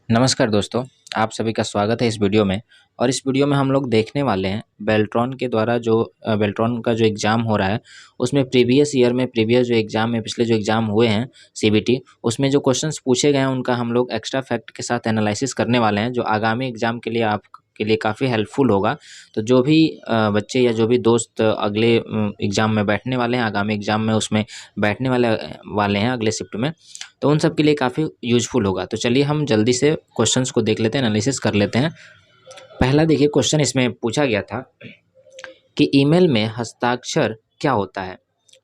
नमस्कार दोस्तों, आप सभी का स्वागत है इस वीडियो में। और इस वीडियो में हम लोग देखने वाले हैं बेल्ट्रॉन के द्वारा जो बेल्ट्रॉन का जो एग्ज़ाम हो रहा है, उसमें प्रीवियस ईयर में प्रीवियस जो एग्ज़ाम है, पिछले जो एग्ज़ाम हुए हैं सीबीटी, उसमें जो क्वेश्चंस पूछे गए हैं उनका हम लोग एक्स्ट्रा फैक्ट के साथ एनालिसिस करने वाले हैं, जो आगामी एग्ज़ाम के लिए आपके लिए काफ़ी हेल्पफुल होगा। तो जो भी बच्चे या जो भी दोस्त अगले एग्ज़ाम में बैठने वाले हैं, आगामी एग्ज़ाम में उसमें बैठने वाले हैं अगले शिफ्ट में, तो उन सब के लिए काफ़ी यूज़फुल होगा। तो चलिए हम जल्दी से क्वेश्चंस को देख लेते हैं, एनालिसिस कर लेते हैं। पहला देखिए क्वेश्चन इसमें पूछा गया था कि ईमेल में हस्ताक्षर क्या होता है।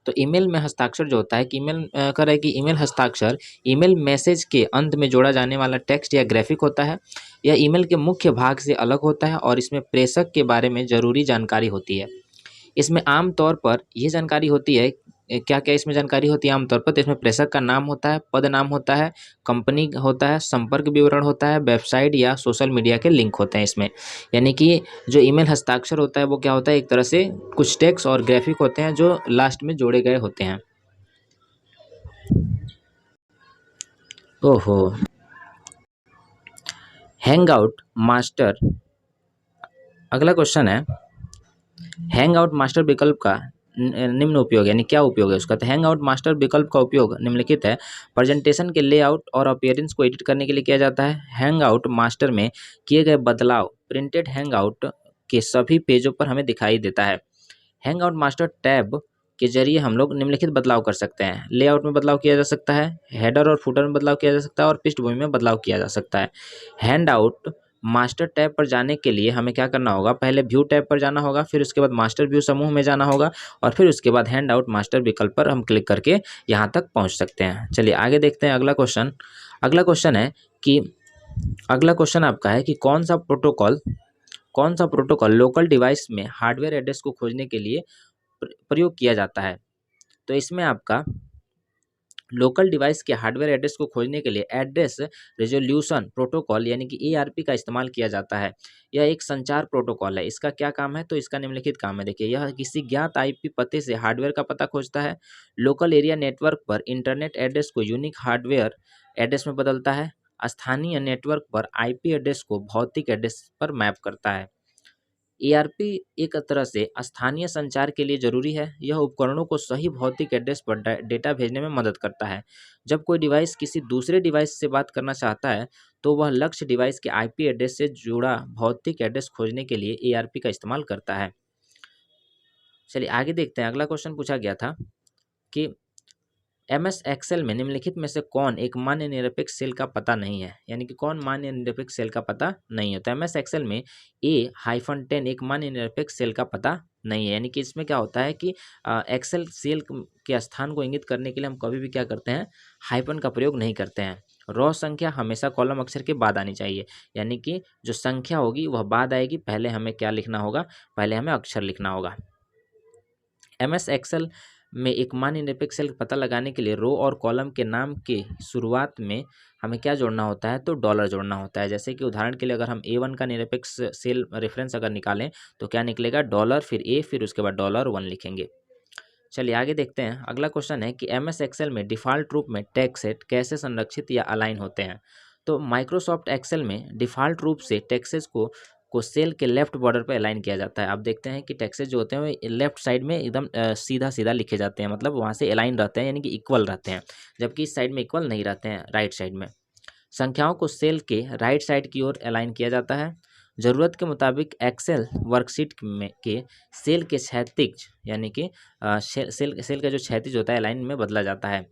तो ईमेल में हस्ताक्षर जो होता है कि ईमेल कर रहा है कि ईमेल हस्ताक्षर ईमेल मैसेज के अंत में जोड़ा जाने वाला टेक्स्ट या ग्राफिक होता है। यह ईमेल के मुख्य भाग से अलग होता है और इसमें प्रेषक के बारे में ज़रूरी जानकारी होती है। इसमें आम तौर पर ये जानकारी होती है, क्या-क्या इसमें जानकारी होती है आम तौर पर? तो इसमें प्रेषक का नाम होता है, पद नाम होता है, कंपनी होता है, संपर्क विवरण होता है, वेबसाइट या सोशल मीडिया के लिंक होते हैं इसमें। यानी कि जो ईमेल हस्ताक्षर होता है वो क्या होता है, एक तरह से कुछ टेक्स्ट और ग्राफिक होते हैं जो लास्ट में जोड़े गए होते हैं। ओहो! हैंगआउट मास्टर, अगला क्वेश्चन है, हैंगआउट मास्टर विकल्प का निम्न उपयोग यानी क्या उपयोग है उसका? तो हैंगआउट मास्टर विकल्प का उपयोग निम्नलिखित है। प्रेजेंटेशन के लेआउट और अपीयरेंस को एडिट करने के लिए किया जाता है। हैंगआउट मास्टर में किए गए बदलाव प्रिंटेड हैंगआउट के सभी पेजों पर हमें दिखाई देता है। हैंगआउट मास्टर टैब के जरिए हम लोग निम्नलिखित बदलाव कर सकते हैं। लेआउट में बदलाव किया जा सकता है, हेडर और फुटर में बदलाव किया जा सकता है और पृष्ठभूमि में बदलाव किया जा सकता है। हैंडआउट मास्टर टैब पर जाने के लिए हमें क्या करना होगा? पहले व्यू टैब पर जाना होगा, फिर उसके बाद मास्टर व्यू समूह में जाना होगा और फिर उसके बाद हैंडआउट मास्टर विकल्प पर हम क्लिक करके यहाँ तक पहुँच सकते हैं। चलिए आगे देखते हैं अगला क्वेश्चन। अगला क्वेश्चन है कि अगला क्वेश्चन आपका है कि कौन सा प्रोटोकॉल लोकल डिवाइस में हार्डवेयर एड्रेस को खोजने के लिए प्रयोग किया जाता है? तो इसमें आपका लोकल डिवाइस के हार्डवेयर एड्रेस को खोजने के लिए एड्रेस रेजोल्यूशन प्रोटोकॉल यानी कि एआरपी का इस्तेमाल किया जाता है। यह एक संचार प्रोटोकॉल है। इसका क्या काम है? तो इसका निम्नलिखित काम है। देखिए, यह किसी ज्ञात आईपी पते से हार्डवेयर का पता खोजता है। लोकल एरिया नेटवर्क पर इंटरनेट एड्रेस को यूनिक हार्डवेयर एड्रेस में बदलता है। स्थानीय नेटवर्क पर आईपी एड्रेस को भौतिक एड्रेस पर मैप करता है। एआरपी एक तरह से स्थानीय संचार के लिए ज़रूरी है। यह उपकरणों को सही भौतिक एड्रेस पर डेटा भेजने में मदद करता है। जब कोई डिवाइस किसी दूसरे डिवाइस से बात करना चाहता है, तो वह लक्ष्य डिवाइस के आईपी एड्रेस से जुड़ा भौतिक एड्रेस खोजने के लिए एआरपी का इस्तेमाल करता है। चलिए आगे देखते हैं। अगला क्वेश्चन पूछा गया था कि एमएस एक्सेल में निम्नलिखित में से कौन एक मान्य निरपेक्ष सेल का पता नहीं है? यानी कि कौन मान्य निरपेक्ष सेल का पता नहीं होता है? एमएस एक्सेल में A-10 एक मान्य निरपेक्ष सेल का पता नहीं है। यानी कि इसमें क्या होता है कि एक्सेल सेल के स्थान को इंगित करने के लिए हम कभी भी क्या करते हैं? हाइफन का प्रयोग नहीं करते हैं। रॉ संख्या हमेशा कॉलम अक्षर के बाद आनी चाहिए। यानी कि जो संख्या होगी वह बाद आएगी, पहले हमें क्या लिखना होगा? पहले हमें अक्षर लिखना होगा। एमएस एक्सेल में एक मान्य निरपेक्ष सेल का पता लगाने के लिए रो और कॉलम के नाम के शुरुआत में हमें क्या जोड़ना होता है? तो डॉलर जोड़ना होता है। जैसे कि उदाहरण के लिए अगर हम A1 का निरपेक्ष सेल रेफरेंस अगर निकालें तो क्या निकलेगा? डॉलर फिर A फिर उसके बाद $1 लिखेंगे। चलिए आगे देखते हैं। अगला क्वेश्चन है कि एमएस एक्सेल में डिफ़ॉल्ट रूप में टेक्स्ट सेट कैसे संरक्षित या अलाइन होते हैं? तो माइक्रोसॉफ्ट एक्सेल में डिफ़ॉल्ट रूप से टेक्सेस को सेल के लेफ्ट बॉर्डर पर अलाइन किया जाता है। आप देखते हैं कि टेक्सेस जो होते हैं वो लेफ्ट साइड में एकदम सीधा-सीधा लिखे जाते हैं, मतलब वहाँ से अलाइन रहते हैं यानी कि इक्वल रहते हैं, जबकि इस साइड में इक्वल नहीं रहते हैं, राइट साइड में। संख्याओं को सेल के राइट साइड की ओर अलाइन किया जाता है। ज़रूरत के मुताबिक एक्सेल वर्कशीट में के सेल के क्षैतिज यानी कि सेल का जो क्षैतिज होता है अलाइन में बदला जाता है।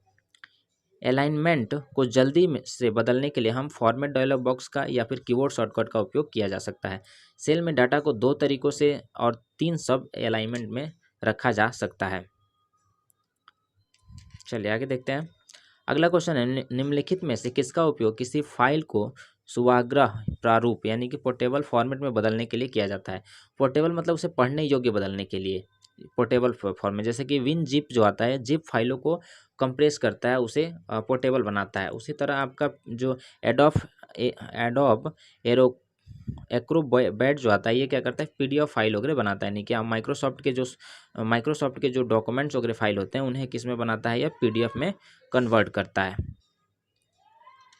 अलाइनमेंट को जल्दी से बदलने के लिए हम फॉर्मेट डायलॉग बॉक्स का या फिर कीबोर्ड शॉर्टकट का उपयोग किया जा सकता है। सेल में डाटा को 2 तरीकों से और 3 सब अलाइनमेंट में रखा जा सकता है। चलिए आगे देखते हैं। अगला क्वेश्चन है निम्नलिखित में से किसका उपयोग किसी फाइल को सुवाग्रह प्रारूप यानी कि पोर्टेबल फॉर्मेट में बदलने के लिए किया जाता है? पोर्टेबल मतलब उसे पढ़ने योग्य बदलने के लिए पोर्टेबल फॉर्मेट, जैसे कि विन जिप जो आता है, जिप फाइलों को कंप्रेस करता है, उसे पोर्टेबल बनाता है। उसी तरह आपका जो एडोब एरो एक्रोबैट जो आता है, ये क्या करता है? पीडीएफ फाइल वगैरह बनाता है। यानी कि आप माइक्रोसॉफ्ट के जो डॉक्यूमेंट्स वगैरह फाइल होते हैं उन्हें किस में बनाता है? या पीडीएफ में कन्वर्ट करता है।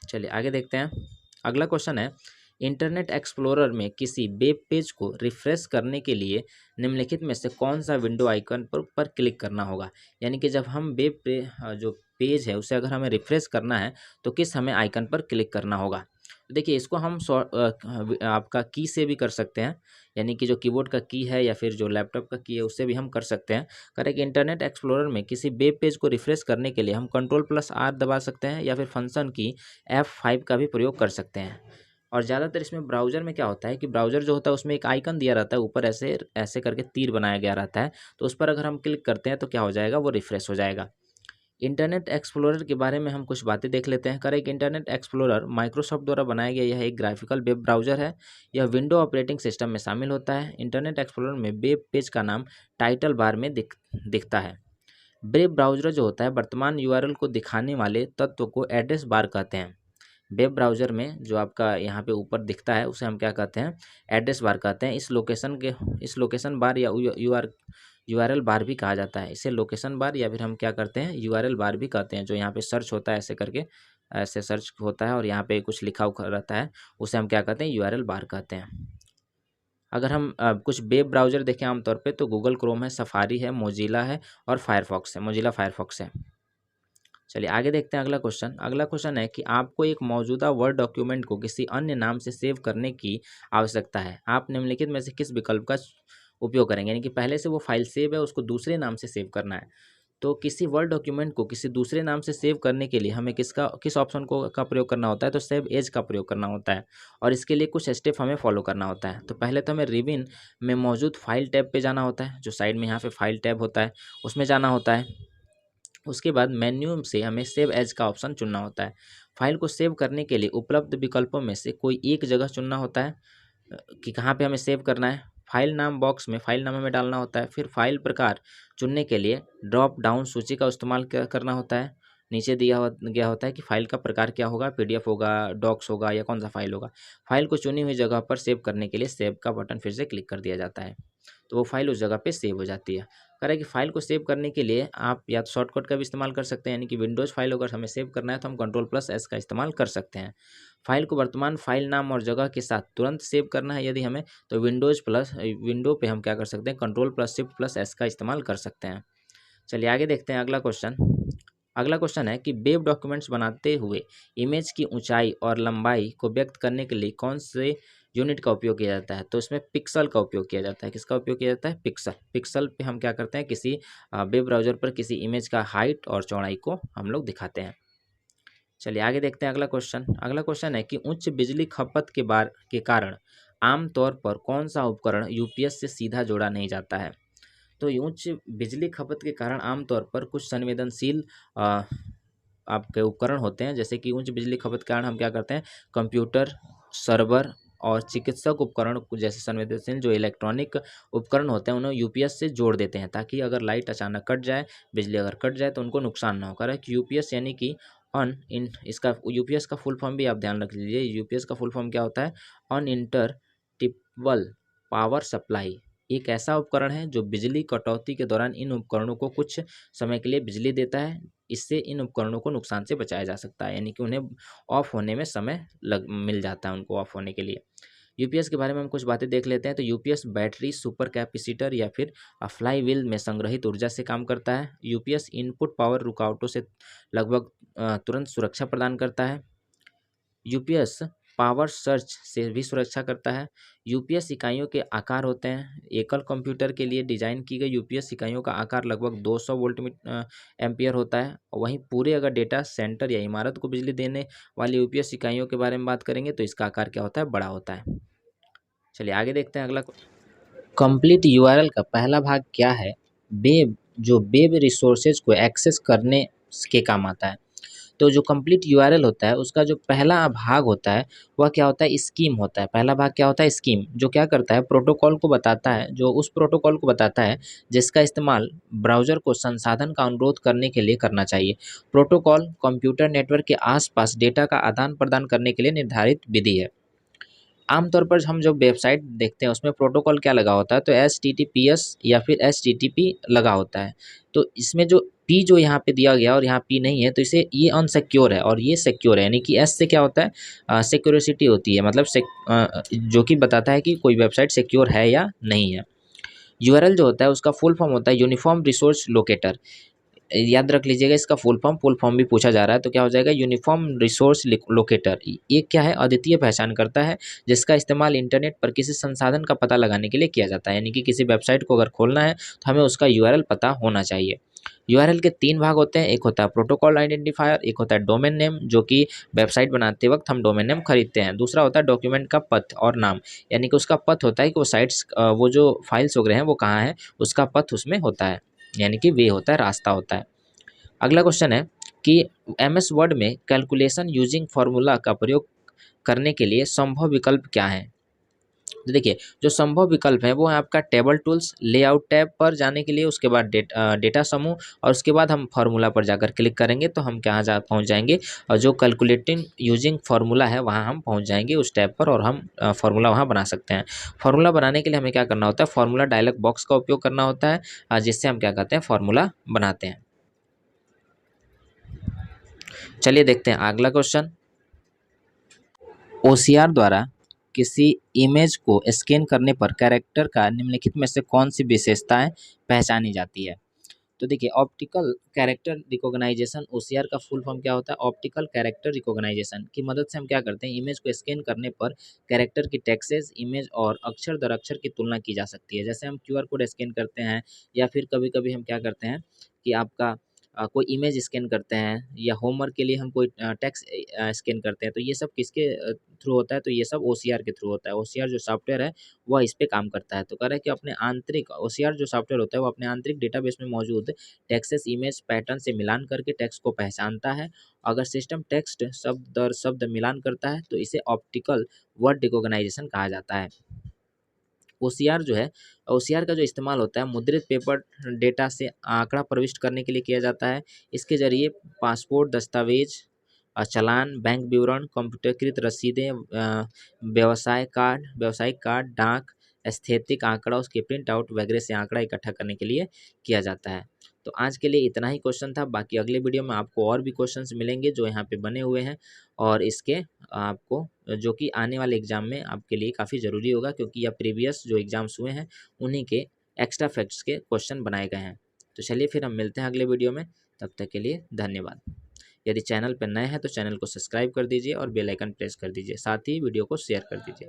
चलिए आगे देखते हैं। अगला क्वेश्चन है, इंटरनेट एक्सप्लोरर में किसी वेब पेज को रिफ्रेश करने के लिए निम्नलिखित में से कौन सा विंडो आइकन पर क्लिक करना होगा। यानी कि जब हम जो पेज है उसे अगर हमें रिफ्रेश करना है तो किस हमें आइकन पर क्लिक करना होगा। देखिए इसको हम आपका की से भी कर सकते हैं, यानी कि जो कीबोर्ड का की है या फिर जो लैपटॉप का की है उससे भी हम कर सकते हैं। करें कि इंटरनेट एक्सप्लोरर में किसी वेब पेज को रिफ्रेश करने के लिए हम Ctrl+R दबा सकते हैं या फिर फंक्शन की F5 का भी प्रयोग कर सकते हैं। और ज़्यादातर इसमें ब्राउज़र में क्या होता है कि ब्राउज़र जो होता है उसमें एक आइकन दिया रहता है, ऊपर ऐसे ऐसे करके तीर बनाया गया रहता है, तो उस पर अगर हम क्लिक करते हैं तो क्या हो जाएगा, वो रिफ्रेश हो जाएगा। इंटरनेट एक्सप्लोरर के बारे में हम कुछ बातें देख लेते हैं। करें कि इंटरनेट एक्सप्लोरर माइक्रोसॉफ्ट द्वारा बनाया गया यह एक ग्राफिकल वेब ब्राउज़र है। यह विंडो ऑपरेटिंग सिस्टम में शामिल होता है। इंटरनेट एक्सप्लोरर में वेब पेज का नाम टाइटल बार में दिखता है। वेब ब्राउज़र जो होता है वर्तमान यूआरएल को दिखाने वाले तत्व को एड्रेस बार कहते हैं। वेब ब्राउज़र में जो आपका यहाँ पे ऊपर दिखता है उसे हम क्या कहते हैं, एड्रेस बार कहते हैं। इस लोकेशन बार या यूआरएल बार भी कहा जाता है। इसे लोकेशन बार या फिर हम क्या करते हैं, यूआरएल बार भी कहते हैं। जो यहाँ पे सर्च होता है ऐसे करके, ऐसे सर्च होता है और यहाँ पे कुछ लिखा हुआ रहता है, उसे हम क्या कहते हैं, यूआरएल बार कहते हैं। अगर हम कुछ वेब ब्राउज़र देखें आमतौर पे तो गूगल क्रोम है, सफारी है, मोजिला है और फायरफॉक्स है, मोजिला फायरफॉक्स है। चलिए आगे देखते हैं अगला क्वेश्चन। अगला क्वेश्चन है कि आपको एक मौजूदा वर्ड डॉक्यूमेंट को किसी अन्य नाम से सेव करने की आवश्यकता है। आप निम्नलिखित में से किस विकल्प का उपयोग करेंगे। यानी कि पहले से वो फाइल सेव है, उसको दूसरे नाम से सेव करना है। तो किसी वर्ड डॉक्यूमेंट को किसी दूसरे नाम से सेव करने के लिए हमें किस ऑप्शन का प्रयोग करना होता है, तो सेव एज का प्रयोग करना होता है। और इसके लिए कुछ स्टेप हमें फॉलो करना होता है। तो पहले तो हमें रिबिन में मौजूद फाइल टैब पे जाना होता है, जो साइड में यहाँ पे फाइल टैब होता है उसमें जाना होता है। उसके बाद मेन्यू से हमें सेव एज का ऑप्शन चुनना होता है। फाइल को सेव करने के लिए उपलब्ध विकल्पों में से कोई एक जगह चुनना होता है कि कहाँ पे हमें सेव करना है। फाइल नाम बॉक्स में फाइल नाम हमें डालना होता है। फिर फाइल प्रकार चुनने के लिए ड्रॉप डाउन सूची का इस्तेमाल करना होता है। नीचे दिया गया होता है कि फाइल का प्रकार क्या होगा, पीडीएफ होगा, डॉक्स होगा या कौन सा फाइल होगा। फाइल को चुनी हुई जगह पर सेव करने के लिए सेव का बटन फिर से क्लिक कर दिया जाता है, तो वो फाइल उस जगह पे सेव हो जाती है। कह रहा है कि फाइल को सेव करने के लिए आप या तो शॉर्टकट का भी इस्तेमाल कर सकते हैं, यानी कि विंडोज़ फाइल अगर हमें सेव करना है तो हम Ctrl+S का इस्तेमाल कर सकते हैं। फाइल को वर्तमान फाइल नाम और जगह के साथ तुरंत सेव करना है यदि हमें, तो विंडो पे हम क्या कर सकते हैं, Ctrl+Shift+S का इस्तेमाल कर सकते हैं। चलिए आगे देखते हैं अगला क्वेश्चन। अगला क्वेश्चन है कि वेब डॉक्यूमेंट्स बनाते हुए इमेज की ऊंचाई और लंबाई को व्यक्त करने के लिए कौन से यूनिट का उपयोग किया जाता है। तो इसमें पिक्सल का उपयोग किया जाता है। किसका उपयोग किया जाता है, पिक्सल। पिक्सल पे हम क्या करते हैं, किसी वेब ब्राउज़र पर किसी इमेज का हाइट और चौड़ाई को हम लोग दिखाते हैं। चलिए आगे देखते हैं अगला क्वेश्चन। अगला क्वेश्चन है कि उच्च बिजली खपत के कारण आमतौर पर कौन सा उपकरण यूपीएस से सीधा जोड़ा नहीं जाता है। तो उच्च बिजली खपत के कारण आमतौर पर कुछ संवेदनशील आपके उपकरण होते हैं, जैसे कि उच्च बिजली खपत के कारण हम क्या करते हैं, कंप्यूटर, सर्वर और चिकित्सक उपकरण जैसे संवेदनशील जो इलेक्ट्रॉनिक उपकरण होते हैं उन्हें यूपीएस से जोड़ देते हैं, ताकि अगर लाइट अचानक कट जाए, बिजली अगर कट जाए तो उनको नुकसान ना हो। करें कि यूपीएस यानी कि इसका यूपीएस का फुल फॉर्म भी आप ध्यान रख लीजिए। यूपीएस का फुल फॉर्म क्या होता है, अनइंटरप्टिबल पावर सप्लाई। एक ऐसा उपकरण है जो बिजली कटौती के दौरान इन उपकरणों को कुछ समय के लिए बिजली देता है। इससे इन उपकरणों को नुकसान से बचाया जा सकता है, यानी कि उन्हें ऑफ होने में समय मिल जाता है उनको ऑफ होने के लिए। यूपीएस के बारे में हम कुछ बातें देख लेते हैं। तो यूपीएस बैटरी, सुपर कैपेसिटर या फिर फ्लाई व्हील में संग्रहित ऊर्जा से काम करता है। यूपीएस इनपुट पावर रुकावटों से लगभग तुरंत सुरक्षा प्रदान करता है। यूपीएस पावर सर्च से भी सुरक्षा करता है। यूपीएस इकाइयों के आकार होते हैं। एकल कंप्यूटर के लिए डिजाइन की गई यूपीएस इकाइयों का आकार लगभग 200 वोल्ट एम्पियर होता है। वहीं पूरे अगर डेटा सेंटर या इमारत को बिजली देने वाली यूपीएस इकाइयों के बारे में बात करेंगे तो इसका आकार क्या होता है, बड़ा होता है। चलिए आगे देखते हैं अगला। कंप्लीट यूआरएल का पहला भाग क्या है, वेब रिसोर्सेज को एक्सेस करने के काम आता है। तो जो कंप्लीट यूआरएल होता है उसका जो पहला भाग होता है वह क्या होता है, स्कीम होता है। पहला भाग क्या होता है, स्कीम, जो क्या करता है, प्रोटोकॉल को बताता है, जो उस प्रोटोकॉल को बताता है जिसका इस्तेमाल ब्राउज़र को संसाधन का अनुरोध करने के लिए करना चाहिए। प्रोटोकॉल कंप्यूटर नेटवर्क के आसपास डेटा का आदान प्रदान करने के लिए निर्धारित विधि है। आमतौर पर हम जब वेबसाइट देखते हैं उसमें प्रोटोकॉल क्या लगा होता है, तो HTTPS या फिर HTTP लगा होता है। तो इसमें जो पी जो यहाँ पे दिया गया और यहाँ पी नहीं है, तो इसे ये अनसिक्योर है और ये सिक्योर है, यानी कि एस से क्या होता है, सिक्योरिटी होती है, मतलब जो कि बताता है कि कोई वेबसाइट सिक्योर है या नहीं है। यूआरएल जो होता है उसका फुल फॉर्म होता है यूनिफॉर्म रिसोर्स लोकेटर। याद रख लीजिएगा, इसका फुल फॉर्म भी पूछा जा रहा है, तो क्या हो जाएगा, यूनिफॉर्म रिसोर्स लोकेटर। ये क्या है, अद्वितीय पहचान करता है जिसका इस्तेमाल इंटरनेट पर किसी संसाधन का पता लगाने के लिए किया जाता है, यानी कि किसी वेबसाइट को अगर खोलना है तो हमें उसका यूआरएल पता होना चाहिए। यूआरएल के 3 भाग होते हैं, एक होता है प्रोटोकॉल आइडेंटिफायर, एक होता है डोमेन नेम जो कि वेबसाइट बनाते वक्त हम डोमेन नेम खरीदते हैं, दूसरा होता है डॉक्यूमेंट का पथ और नाम, यानी कि उसका पथ होता है कि वो साइट्स वो जो फाइल्स वगैरह हैं वो कहाँ है, उसका पथ उसमें होता है, यानी कि वे होता है, रास्ता होता है। अगला क्वेश्चन है कि एमएस वर्ड में कैलकुलेशन यूजिंग फार्मूला का प्रयोग करने के लिए संभव विकल्प क्या है। तो देखिए, जो संभव विकल्प है वो है आपका टेबल टूल्स, लेआउट टैब पर जाने के लिए, उसके बाद डेटा समूह, और उसके बाद हम फार्मूला पर जाकर क्लिक करेंगे तो हम कहाँ जा पहुँच जाएंगे, और जो कैलकुलेटिंग यूजिंग फार्मूला है वहाँ हम पहुँच जाएंगे उस टैब पर, और हम फार्मूला वहाँ बना सकते हैं। फार्मूला बनाने के लिए हमें क्या करना होता है, फार्मूला डायलॉग बॉक्स का उपयोग करना होता है, जिससे हम क्या करते हैं, फार्मूला बनाते हैं। चलिए देखते हैं अगला क्वेश्चन। ओसीआर द्वारा किसी इमेज को स्कैन करने पर कैरेक्टर का निम्नलिखित में से कौन सी विशेषताएं पहचानी जाती है। तो देखिए, ऑप्टिकल कैरेक्टर रिकॉग्नाइजेशन, ओसीआर का फुल फॉर्म क्या होता है, ऑप्टिकल कैरेक्टर रिकॉग्नाइजेशन की मदद से हम क्या करते हैं, इमेज को स्कैन करने पर कैरेक्टर की टेक्सेस, इमेज और अक्षर दर अक्षर की तुलना की जा सकती है। जैसे हम क्यूआर कोड स्कैन करते हैं, या फिर कभी कभी हम क्या करते हैं कि आपका कोई इमेज स्कैन करते हैं, या होमवर्क के लिए हम कोई टेक्स्ट स्कैन करते हैं, तो ये सब किसके थ्रू होता है, तो ये सब ओसीआर के थ्रू होता है। ओसीआर जो सॉफ्टवेयर है वह इस पे काम करता है। तो कह रहा है कि अपने आंतरिक ओसीआर जो सॉफ्टवेयर होता है वो अपने आंतरिक डेटाबेस में मौजूद टेक्स्ट इमेज पैटर्न से मिलान करके टेक्स्ट को पहचानता है। अगर सिस्टम टेक्स्ट शब्द दर शब्द मिलान करता है तो इसे ऑप्टिकल वर्ड रिकॉग्नाइजेशन कहा जाता है। ओसीआर जो है, ओसीआर का जो इस्तेमाल होता है मुद्रित पेपर डेटा से आंकड़ा प्रविष्ट करने के लिए किया जाता है। इसके जरिए पासपोर्ट दस्तावेज, चालान, बैंक विवरण, कंप्यूटरीकृत रसीदें, व्यावसायिक कार्ड, डाक, स्थैतिक आंकड़ा, उसके प्रिंट आउट वगैरह से आंकड़ा इकट्ठा करने के लिए किया जाता है। तो आज के लिए इतना ही क्वेश्चन था, बाकी अगले वीडियो में आपको और भी क्वेश्चंस मिलेंगे जो यहाँ पे बने हुए हैं, और इसके आपको जो कि आने वाले एग्जाम में आपके लिए काफ़ी ज़रूरी होगा, क्योंकि यह प्रीवियस जो एग्जाम्स हुए हैं उन्हीं के एक्स्ट्रा फैक्ट्स के क्वेश्चन बनाए गए हैं। तो चलिए फिर हम मिलते हैं अगले वीडियो में, तब तक के लिए धन्यवाद। यदि चैनल पर नए हैं तो चैनल को सब्सक्राइब कर दीजिए और बेल आइकन प्रेस कर दीजिए, साथ ही वीडियो को शेयर कर दीजिए।